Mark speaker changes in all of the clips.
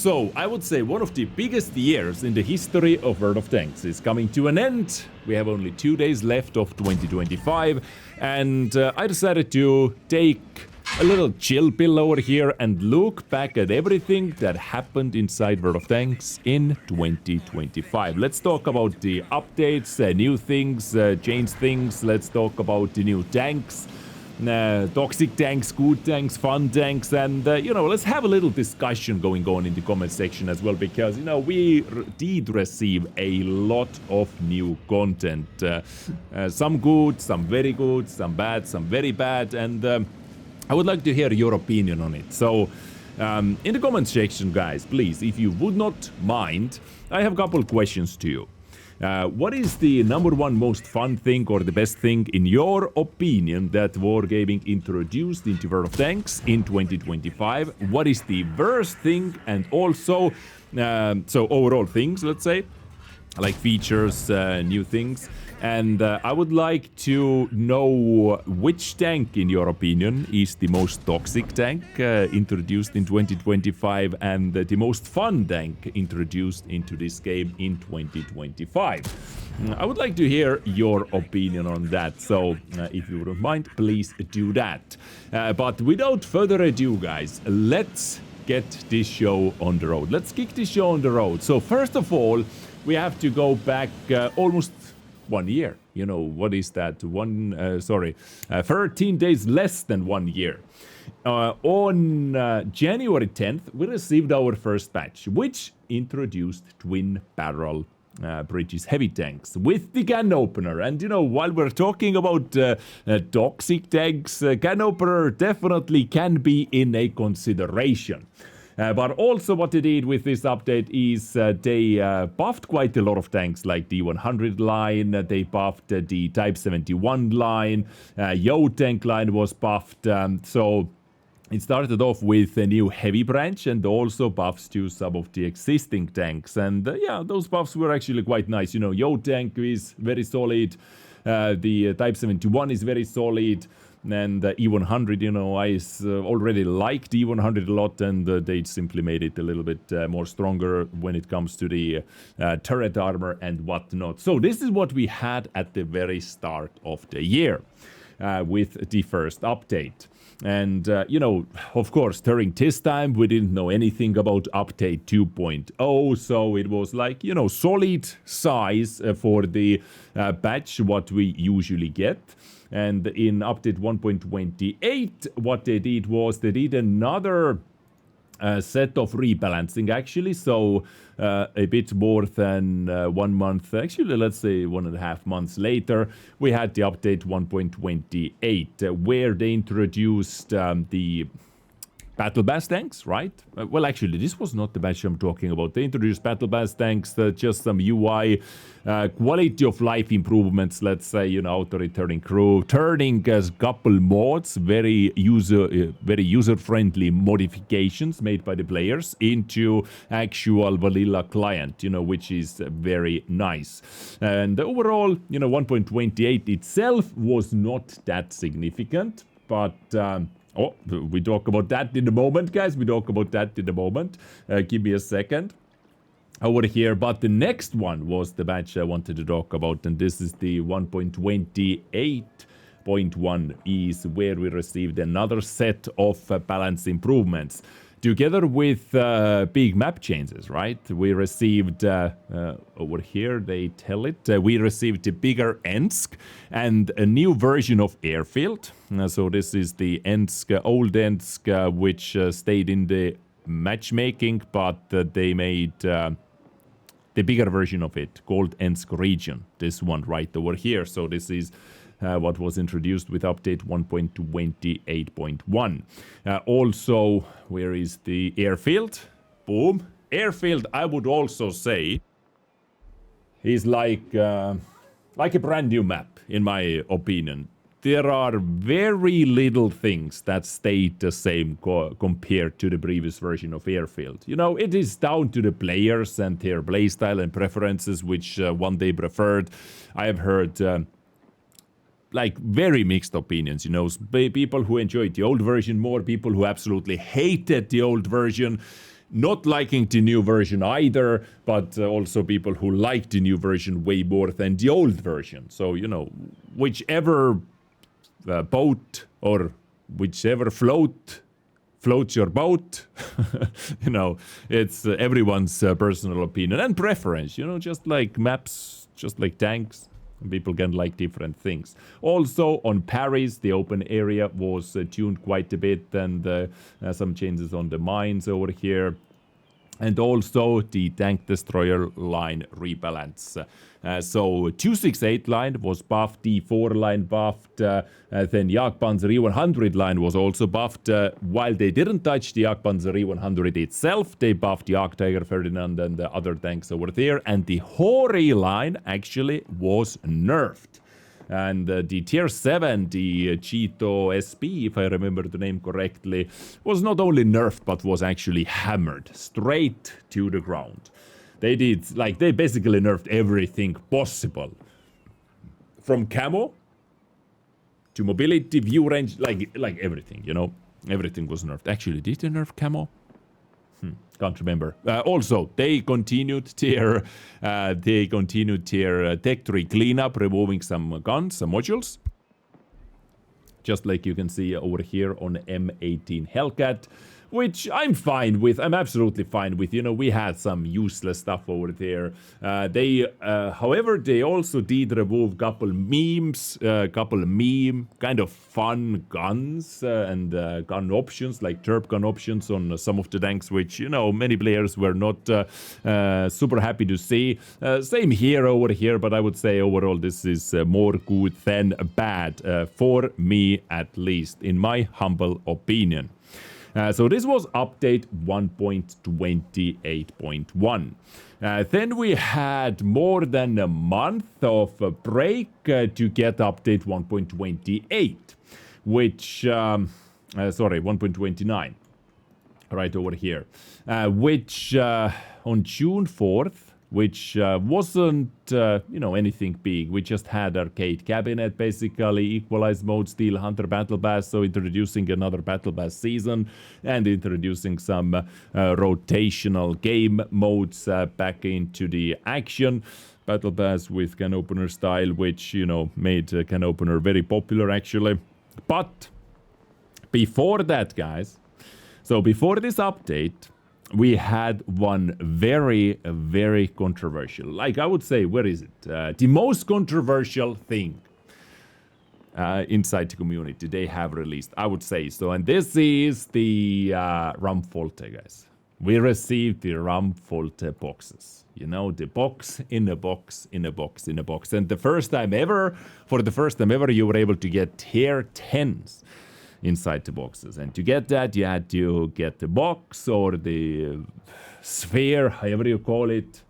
Speaker 1: So, I would say one of the biggest years in the history of World of Tanks is coming to an end. We have only 2 days left of 2025, and I decided to take a little chill pill over here and look back at everything that happened inside World of Tanks in 2025. Let's talk about the updates, new things, changed things. Let's talk about the new tanks. Toxic tanks, good tanks, fun tanks, and let's have a little discussion going on in the comment section as well, because we did receive a lot of new content, some good, some very good, some bad, some very bad, and I would like to hear your opinion on it. So in the comment section, guys, please, if you would not mind, I have a couple questions to you. What is the number one most fun thing or the best thing in your opinion that wargaming introduced into World of Tanks in 2025? What is the worst thing, and also so overall things, let's say, like features, new things, and I would like to know which tank in your opinion is the most toxic tank introduced in 2025 and the most fun tank introduced into this game in 2025. I would like to hear your opinion on that, so if you wouldn't mind, please do that. But without further ado, guys, let's get this show on the road. Let's kick this show on the road. So first of all, we have to go back almost 1 year. What is that? 13 days less than 1 year. On January 10th, we received our first patch, which introduced twin barrel British heavy tanks with the gun opener. And while we're talking about toxic tanks, gun opener definitely can be in a consideration. But also what they did with this update is they buffed quite a lot of tanks like the 100 line, they buffed the Type 71 line, Yo tank line was buffed, so it started off with a new heavy branch and also buffs to some of the existing tanks, and yeah, those buffs were actually quite nice. Yo tank is very solid, the Type 71 is very solid, and E100, I already liked E100 a lot, and they simply made it a little bit more stronger when it comes to the turret armor and whatnot. So this is what we had at the very start of the year with the first update. And, of course, during this time, we didn't know anything about update 2.0, so it was like, solid size for the patch, what we usually get. And in update 1.28, what they did was they did another set of rebalancing, actually. So a bit more than 1 month, actually, let's say 1.5 months later, we had the update 1.28, where they introduced the Battle Bass tanks, right? Well, actually, this was not the batch I'm talking about. They introduced Battle Bass tanks, just some UI, quality of life improvements, let's say, auto-returning crew, turning a couple mods, very user-friendly modifications made by the players into actual vanilla client, which is very nice. And overall, 1.28 itself was not that significant, but we talk about that in a moment, guys. We talk about that in a moment. Give me a second over here. But the next one was the batch I wanted to talk about, and this is the 1.28.1 is where we received another set of balance improvements. Together with big map changes, right? We received, over here they tell it, we received the bigger Ensk and a new version of Airfield. So this is the Ensk, old Ensk, which stayed in the matchmaking, but they made the bigger version of it called Ensk Region. This one right over here. So this is what was introduced with update 1.28.1. Also, where is the Airfield? Boom. Airfield, I would also say, is like a brand new map, in my opinion. There are very little things that stayed the same compared to the previous version of Airfield. It is down to the players and their playstyle and preferences, which one they preferred. I have heard very mixed opinions, people who enjoyed the old version more, people who absolutely hated the old version. not liking the new version either, but also people who like the new version way more than the old version. So, you know, whichever boat or whichever floats your boat, you know, it's everyone's personal opinion and preference, you know, just like maps, just like tanks. People can like different things. Also, on Paris, the open area was tuned quite a bit, and some changes on the mines over here. And also the tank destroyer line rebalance. So 268 line was buffed, D4 line buffed, then Jagdpanzer E100 line was also buffed. While they didn't touch the Jagdpanzer E100 itself, they buffed Jagdtiger Ferdinand and the other tanks over there, and the Hori line actually was nerfed. And the tier 7, the Cheeto SP, if I remember the name correctly, was not only nerfed, but was actually hammered straight to the ground. They basically nerfed everything possible. From camo to mobility, view range, like everything, you know. Everything was nerfed. Actually, did they nerf camo? Can't remember. Also, they continued their tech tree cleanup, removing some guns, some modules. Just like you can see over here on M18 Hellcat, which I'm fine with. I'm absolutely fine with. You know, we had some useless stuff over there. However, they also did remove couple memes, kind of fun guns and gun options, like Turp gun options on some of the tanks, which, you know, many players were not super happy to see. Same here over here, but I would say overall this is more good than bad, for me at least, in my humble opinion. So this was update 1.28.1. Then we had more than a month of a break to get update 1.28, which, 1.29, right over here, which on June 4th, which wasn't, anything big. We just had Arcade Cabinet, basically, Equalized Mode, Steel Hunter Battle Pass, so introducing another Battle Pass season, and introducing some rotational game modes back into the action. Battle Pass with Can Opener style, which, you know, made Can Opener very popular, actually. But before that, guys, so before this update, we had one very, very controversial, like I would say, where is it? The most controversial thing inside the community they have released, I would say so. And this is the Ramfolte, guys. We received the Ramfolte boxes. You know, the box in a box, in a box, in a box. And for the first time ever, you were able to get tier 10s inside the boxes, and to get that you had to get the box or the sphere, however you call it.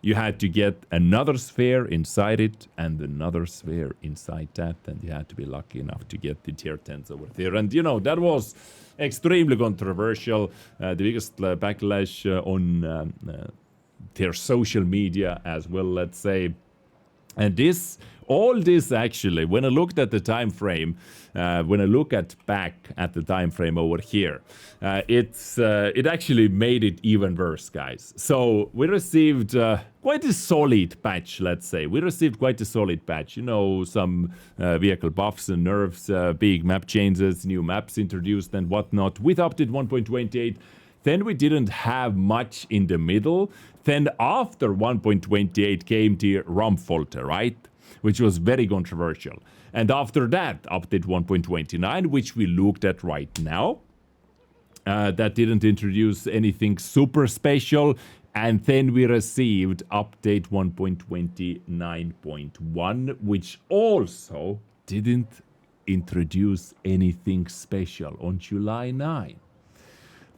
Speaker 1: You had to get another sphere inside it and another sphere inside that, and you had to be lucky enough to get the tier 10s over there. And you know, that was extremely controversial, the biggest backlash on their social media as well, let's say. And all this actually, when I looked at the time frame, when I look back at the time frame over here, it actually made it even worse, guys. So we received quite a solid patch, let's say. We received quite a solid patch. You know, some vehicle buffs and nerfs, big map changes, new maps introduced and whatnot with update 1.28. Then we didn't have much in the middle. Then after 1.28 came the Ramfolte, right? Which was very controversial. And after that, update 1.29, which we looked at right now, that didn't introduce anything super special. And then we received update 1.29.1, which also didn't introduce anything special on July 9.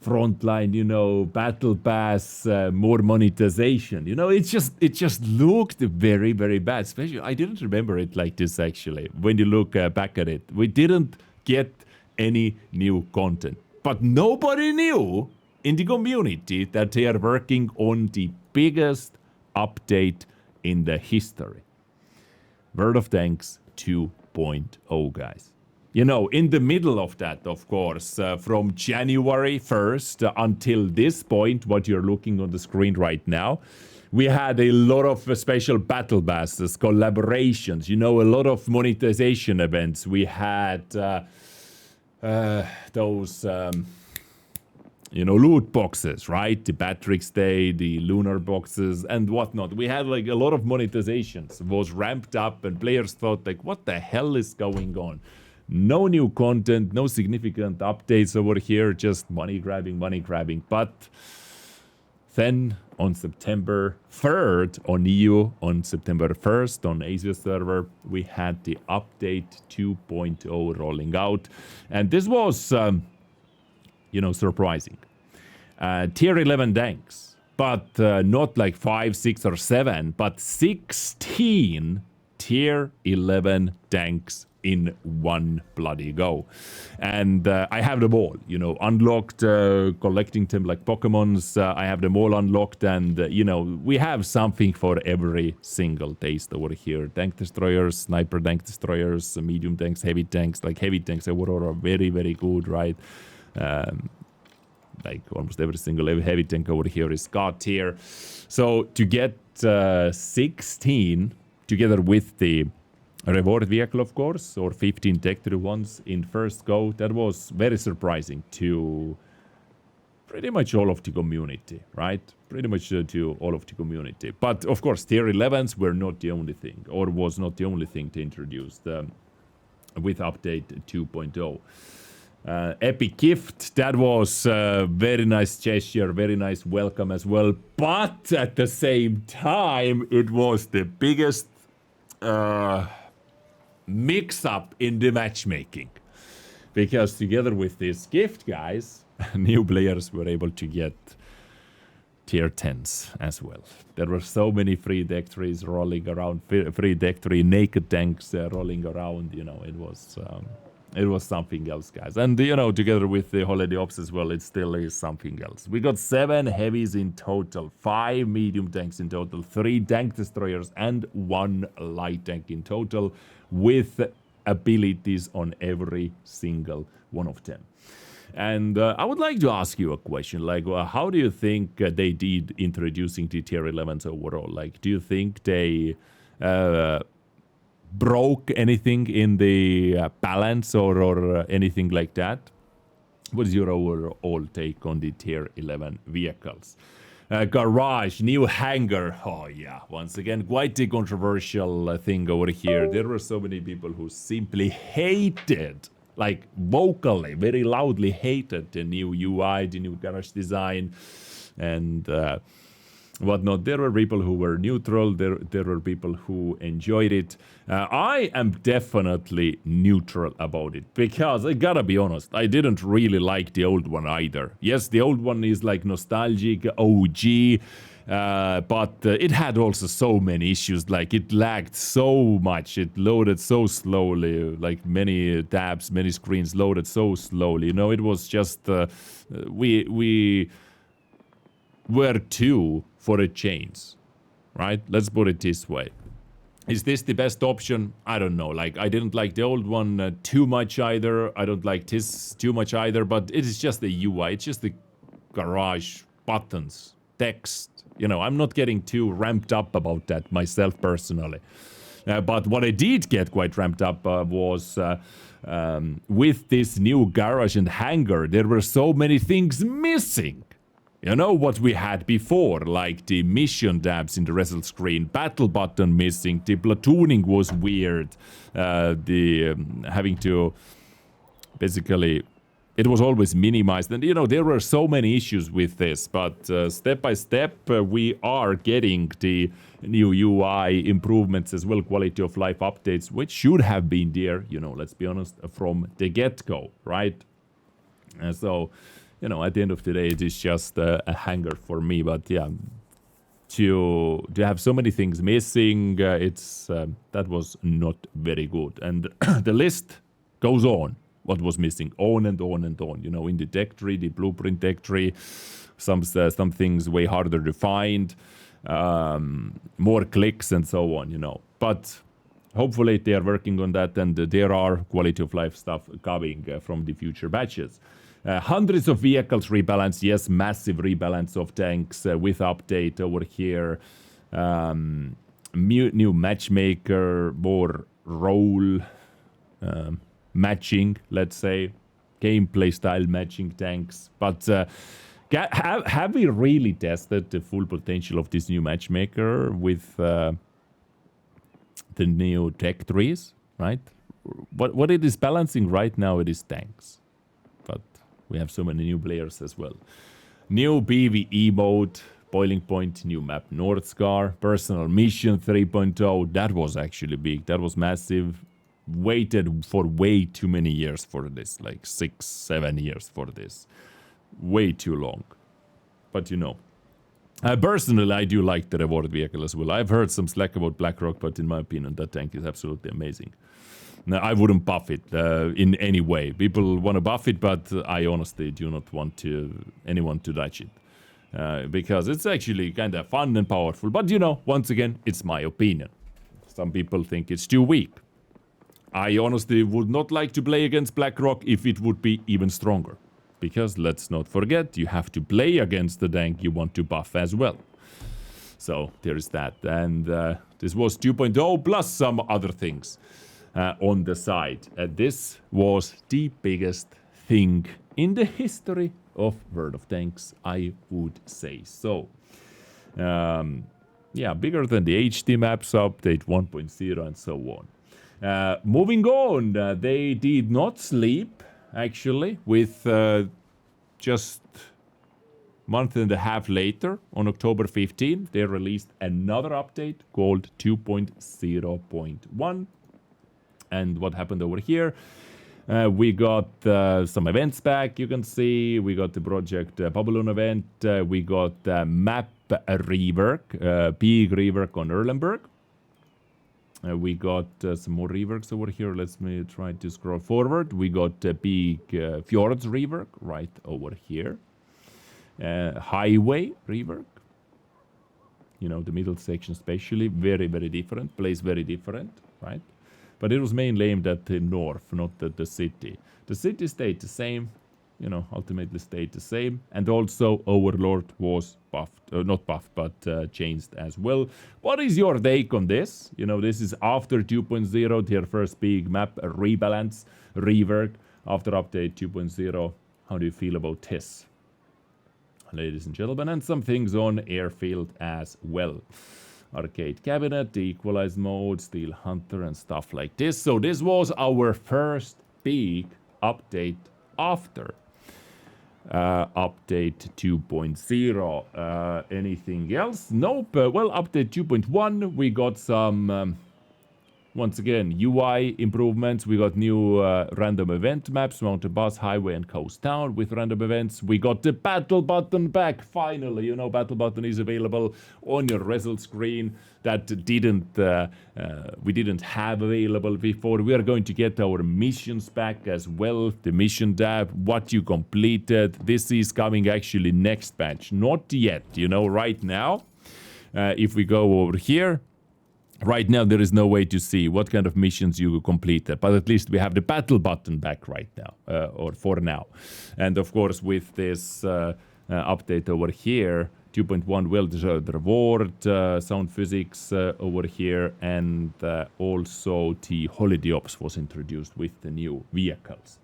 Speaker 1: Frontline, you know, battle pass, more monetization. You know, it just looked very, very bad. Especially, I didn't remember it like this, actually, when you look back at it. We didn't get any new content. But nobody knew in the community that they are working on the biggest update in the history. World of Tanks 2.0, guys. you know, in the middle of that, of course, from January 1st until this point, what you're looking on the screen right now, we had a lot of special battle passes, collaborations, you know, a lot of monetization events. We had those, you know, loot boxes, right? The Patrick's Day, the lunar boxes, and whatnot. We had like a lot of monetizations. It was ramped up, and players thought like, what the hell is going on? No new content, no significant updates over here, just money grabbing. But then on September 3rd on EU, on September 1st on Asia server, we had the update 2.0 rolling out. And this was, you know, surprising. Tier 11 tanks, but not like 5, 6, or 7, but 16 tier 11 tanks in one bloody go. And I have them all, you know, unlocked, collecting them like Pokemons. I have them all unlocked, and, you know, we have something for every single taste over here. Tank destroyers, sniper tank destroyers, medium tanks, heavy tanks. Like heavy tanks overall are very, very good, right? Like almost every single heavy tank over here is God tier. So to get 16 together with the reward vehicle, of course, or 15 tech to the ones in first go, that was very surprising to pretty much all of the community, right? Pretty much to all of the community. But of course, tier 11s were not the only thing, or was not the only thing to introduce with update 2.0. Epic gift, that was a very nice gesture, very nice welcome as well. But at the same time, it was the biggest mix-up in the matchmaking. Because together with this gift, guys, new players were able to get tier 10s as well. There were so many free deck trees rolling around, free deck tree naked tanks rolling around, you know, it was something else, guys. And, you know, together with the holiday ops as well, it still is something else. We got 7 heavies in total, 5 medium tanks in total, 3 tank destroyers, and 1 light tank in total, with abilities on every single one of them. And I would like to ask you a question, like, how do you think they did introducing the tier 11s overall? Like, do you think they broke anything in the balance or anything like that? What is your overall take on the tier 11 vehicles? Garage, new hangar. Oh yeah, once again, quite a controversial thing over here. There were so many people who simply hated, like vocally, very loudly hated the new UI, the new garage design, and whatnot. There were people who were neutral, there were people who enjoyed it. I am definitely neutral about it, because I gotta be honest, I didn't really like the old one either. Yes, the old one is like nostalgic, OG, but it had also so many issues, like it lagged so much, it loaded so slowly, like many tabs, many screens loaded so slowly, you know, it was just, we were due for a change, right? Let's put it this way. Is this the best option? I don't know. Like, I didn't like the old one too much either. I don't like this too much either, but it is just the UI. It's just the garage, buttons, text. You know, I'm not getting too ramped up about that myself personally. But what I did get quite ramped up was with this new garage and hangar, there were so many things missing. You know what we had before, like the mission tabs in the result screen, battle button missing, the platooning was weird, having to basically, it was always minimized, and you know there were so many issues with this, but step by step we are getting the new UI improvements as well, quality of life updates, which should have been there, you know, let's be honest, from the get-go, right? So, you know, at the end of the day, it is just a hangar for me. But yeah, to have so many things missing, that was not very good. And the list goes on. What was missing? On and on and on. You know, in the tech tree, the blueprint tech tree, some things way harder to find, more clicks and so on. You know, but hopefully they are working on that, and there are quality of life stuff coming from the future batches. Hundreds of vehicles rebalanced, yes, massive rebalance of tanks with update over here. New matchmaker, more role matching, let's say, gameplay style matching tanks. But have we really tested the full potential of this new matchmaker with the new tech trees, right? What it is balancing right now, it is tanks. But we have so many new players as well. New PvE mode, Boiling Point, new map Northscar, personal mission 3.0. That was actually big. That was massive. Waited for way too many years for this, like 6-7 years for this. Way too long. But you know, personally, I do like the reward vehicle as well. I've heard some slack about BlackRock, but in my opinion, that tank is absolutely amazing. Now, I wouldn't buff it in any way. People want to buff it, but I honestly do not want anyone to touch it. Because it's actually kind of fun and powerful. But you know, once again, it's my opinion. Some people think it's too weak. I honestly would not like to play against BlackRock if it would be even stronger. Because let's not forget, you have to play against the tank you want to buff as well. So there is that. And this was 2.0 plus some other things on the side. This was the biggest thing in the history of World of Tanks, I would say. So, yeah, bigger than the HD maps update 1.0 and so on. Moving on, they did not sleep, actually, with just month and a half later, on October 15, they released another update called 2.0.1. And what happened over here? We got some events back, you can see. We got the Project Babylon event. We got map rework, big rework on Erlenberg. We got some more reworks over here. Let me try to scroll forward. We got a big Fjords rework right over here. Highway rework. You know, the middle section especially. Very, very different. Place very different, right? But it was mainly aimed at the north, not at the city. The city stayed the same. You know, ultimately stayed the same. And also Overlord was buffed. Not buffed, but changed as well. What is your take on this? You know, this is after 2.0, their first big map rebalance, rework. After update 2.0, how do you feel about this? Ladies and gentlemen, and some things on Airfield as well. Arcade Cabinet, the Equalized mode, Steel Hunter, and stuff like this. So this was our first big update after update 2.0. Anything else? Nope. Well, update 2.1, we got some, once again, UI improvements. We got new random event maps, Mountain Bus, Highway, and Coast Town with random events. We got the battle button back, finally. You know, battle button is available on your result screen. That we didn't have available before. We are going to get our missions back as well. The mission tab, what you completed. This is coming actually next patch. Not yet, you know, right now. If we go over here, right now there is no way to see what kind of missions you completed. But at least we have the battle button back right now, or for now. And of course with this update over here, 2.1 well-deserved reward, sound physics over here, and also the holiday ops was introduced with the new vehicles.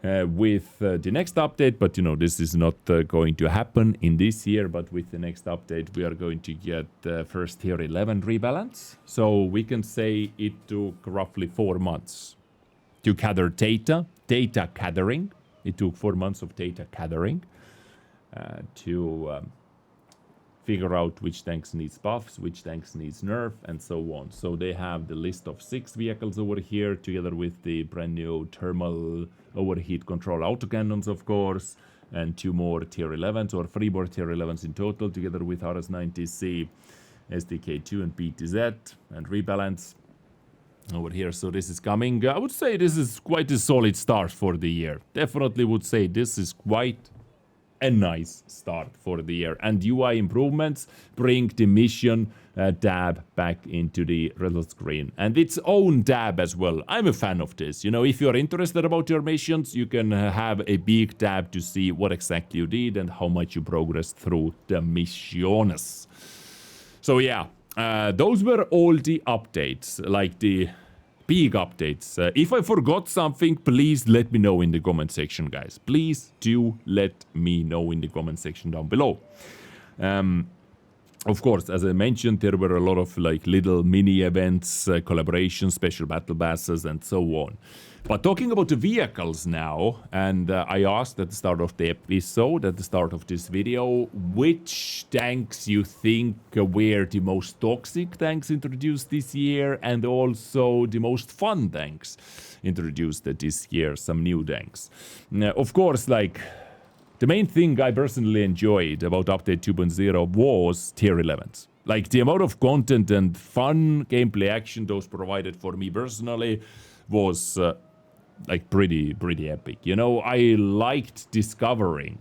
Speaker 1: With the next update, but you know, this is not going to happen in this year, but with the next update we are going to get first tier 11 rebalance. So we can say it took roughly 4 months to gather data gathering. It took 4 months of data gathering to figure out which tanks needs buffs, which tanks needs nerf, and so on. So they have the list of 6 vehicles over here, together with the brand new thermal overheat control autocannons, of course, and 2 more tier 11s, or 3 more tier 11s in total, together with RS-90C, SDK2, and PTZ, and rebalance over here. So this is coming. I would say this is quite a solid start for the year. Definitely would say this is quite a nice start for the year. And UI improvements bring the mission tab back into the result screen and its own tab as well. I'm a fan of this. You know, if you're interested about your missions, you can have a big tab to see what exactly you did and how much you progressed through the missions. So yeah, those were all the updates, like the big updates. If I forgot something, please let me know in the comment section, guys. Please do let me know in the comment section down below. Of course, as I mentioned, there were a lot of like little mini events, collaborations, special battle passes, and so on. But talking about the vehicles now, and I asked at the start of the episode, at the start of this video, which tanks you think were the most toxic tanks introduced this year, and also the most fun tanks introduced this year, some new tanks. Of course, like, the main thing I personally enjoyed about Update 2.0 was Tier 11s. Like, the amount of content and fun gameplay action those provided for me personally was like pretty epic. You know, I liked discovering.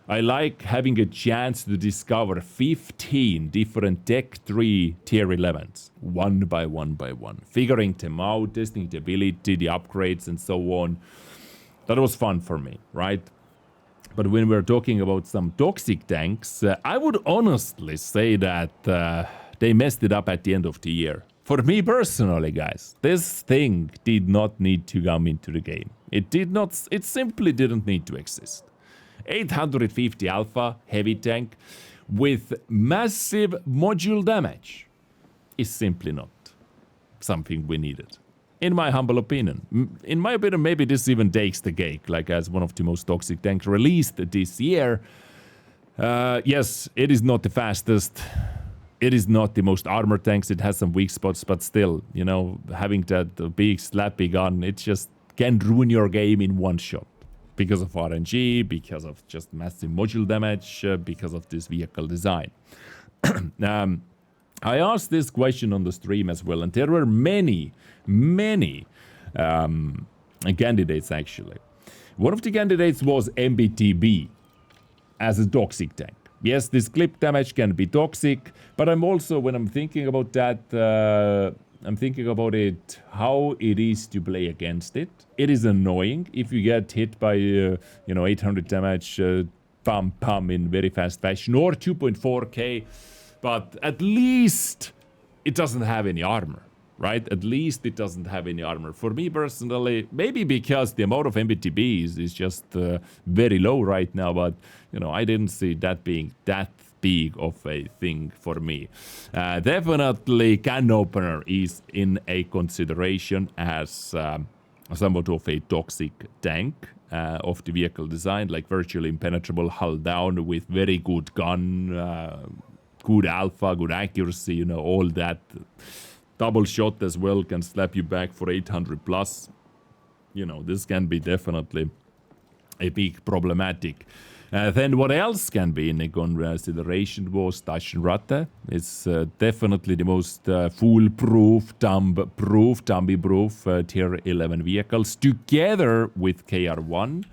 Speaker 1: I like having a chance to discover 15 different Tech 3 Tier 11s, one by one, figuring them out, testing the ability, the upgrades, and so on. That was fun for me, right? But when we're talking about some toxic tanks, I would honestly say that they messed it up at the end of the year. For me personally, guys, this thing did not need to come into the game. It simply didn't need to exist. 850 alpha heavy tank with massive module damage is simply not something we needed. In my humble opinion. In my opinion, maybe this even takes the cake, like as one of the most toxic tanks released this year. Yes, it is not the fastest. It is not the most armored tanks. It has some weak spots, but still, you know, having that big slappy gun, it just can ruin your game in one shot. Because of RNG, because of just massive module damage, because of this vehicle design. I asked this question on the stream as well, and there were many candidates actually. One of the candidates was MBTB as a toxic tank. Yes, this clip damage can be toxic, but I'm also, when I'm thinking about that, I'm thinking about it, how it is to play against it. It is annoying if you get hit by, 800 damage, pam in very fast fashion, or 2.4k. But at least it doesn't have any armor, right? At least it doesn't have any armor. For me personally, maybe because the amount of MBTBs is just very low right now, but, you know, I didn't see that being that big of a thing for me. Definitely can opener is in a consideration as somewhat of a toxic tank of the vehicle design, like virtually impenetrable hull down with very good gun, good alpha, good accuracy, you know, all that. Double shot as well can slap you back for 800 plus. You know, this can be definitely a big problematic. Then what else can be in a consideration was Taschenratte. It's definitely the most foolproof, Dumby-proof Tier 11 vehicles together with KR1.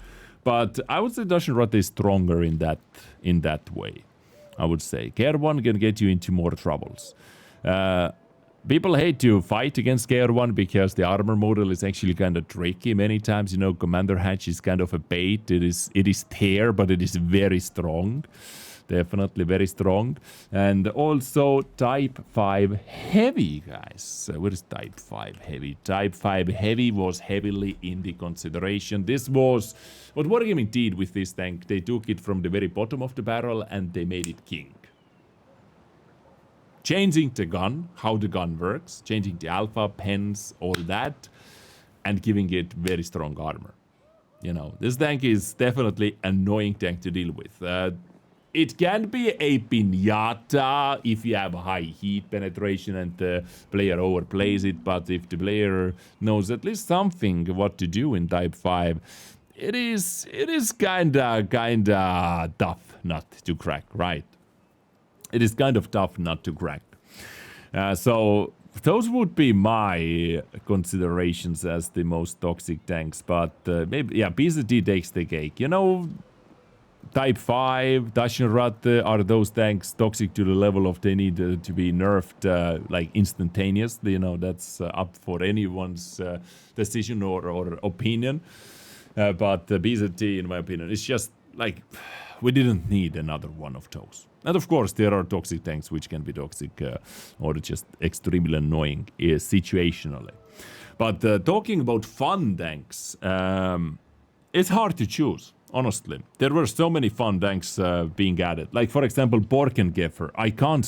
Speaker 1: But I would say Taschenratte is stronger in that way. I would say KR1 can get you into more troubles. People hate to fight against KR1 because the armor model is actually kind of tricky many times. You know, Commander Hatch is kind of a bait. It is there, but it is very strong. Definitely very strong. And also Type 5 Heavy, guys. What is Type 5 Heavy? Type 5 Heavy was heavily in the consideration. This was what Wargaming did with this tank. They took it from the very bottom of the barrel and they made it king. Changing the gun, how the gun works, changing the alpha, pens, all that, and giving it very strong armor. You know, this tank is definitely an annoying tank to deal with. It can be a piñata if you have high heat penetration and the player overplays it, but if the player knows at least something what to do in Type 5, it is kinda tough nut to crack, right? It is kind of tough not to crack. So those would be my considerations as the most toxic tanks. But maybe, yeah, PZT takes the cake. You know, Type 5, Taschenratte, are those tanks toxic to the level of they need to be nerfed like instantaneously? You know, that's up for anyone's decision or opinion. But BZT, in my opinion, is just like, we didn't need another one of those. And of course, there are toxic tanks which can be toxic or just extremely annoying situationally. But talking about fun tanks, it's hard to choose. Honestly, there were so many fun tanks being added. Like for example, Borkengeffer. I can't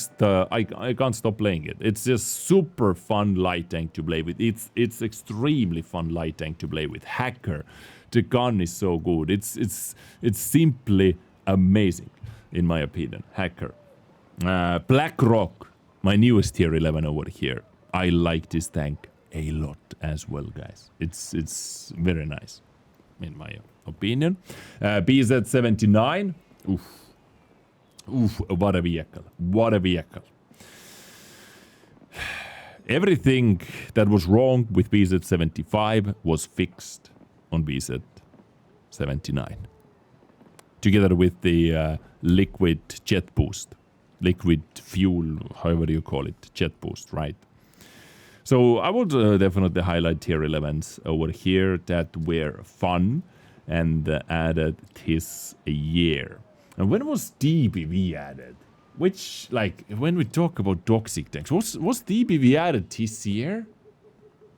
Speaker 1: stop playing it. It's just super fun light tank to play with. It's extremely fun light tank to play with. Hacker, the gun is so good. It's simply amazing, in my opinion. Hacker, Blackrock, my newest tier 11 over here. I like this tank a lot as well, guys. It's very nice, in my opinion. BZ79. Oof, what a vehicle. What a vehicle. Everything that was wrong with BZ75 was fixed on BZ79. Together with the liquid jet boost. Liquid fuel, however you call it. Jet boost, right? So I would definitely highlight tier 11s over here that were fun and added this year. And when was DBV added? Which, like, when we talk about toxic tanks, was DBV added this year?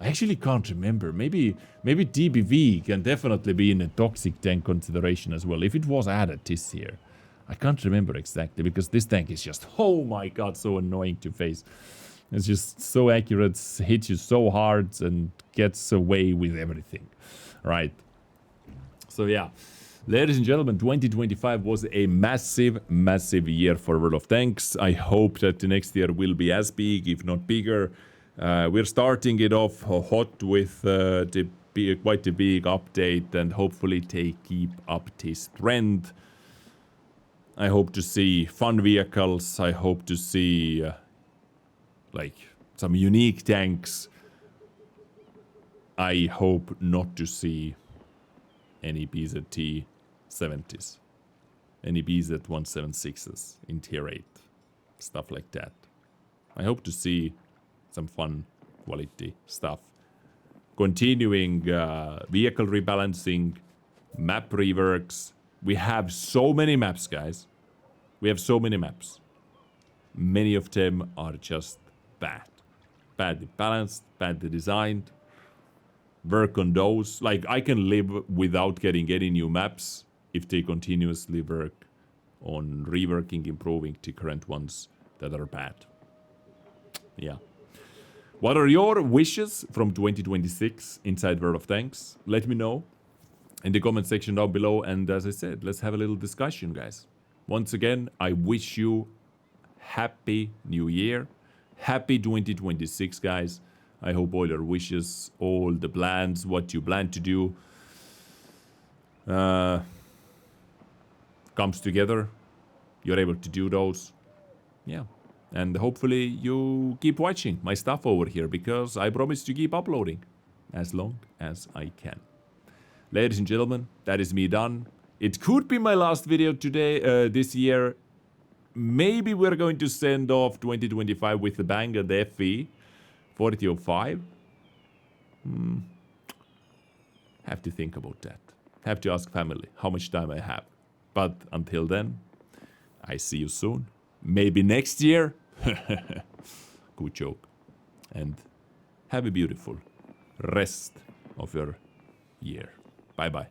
Speaker 1: I actually can't remember. Maybe DBV can definitely be in a toxic tank consideration as well, if it was added this year. I can't remember exactly, because this tank is just, oh my god, so annoying to face. It's just so accurate, hits you so hard, and gets away with everything. Right. So yeah, ladies and gentlemen, 2025 was a massive, massive year for World of Tanks. I hope that the next year will be as big, if not bigger. We're starting it off hot with quite a big update, and hopefully they keep up this trend. I hope to see fun vehicles. I hope to see like some unique tanks. I hope not to see any BZT 70s, any BZ 176s in tier 8, stuff like that. I hope to see some fun quality stuff. Continuing vehicle rebalancing, map reworks. We have so many maps, guys. We have so many maps. Many of them are just bad. Badly balanced, badly designed. Work on those. Like, I can live without getting any new maps if they continuously work on reworking, improving the current ones that are bad. Yeah. What are your wishes from 2026 inside World of Tanks? Let me know in the comment section down below. And as I said, let's have a little discussion, guys. Once again, I wish you happy new year. Happy 2026, guys. I hope all your wishes, all the plans, what you plan to do comes together. You're able to do those. Yeah. And hopefully you keep watching my stuff over here, because I promise to keep uploading as long as I can. Ladies and gentlemen, that is me done. It could be my last video today, this year. Maybe we're going to send off 2025 with the bang at the FE 4005. Have to think about that. Have to ask family how much time I have. But until then, I see you soon. Maybe next year. Good joke. And have a beautiful rest of your year. Bye-bye.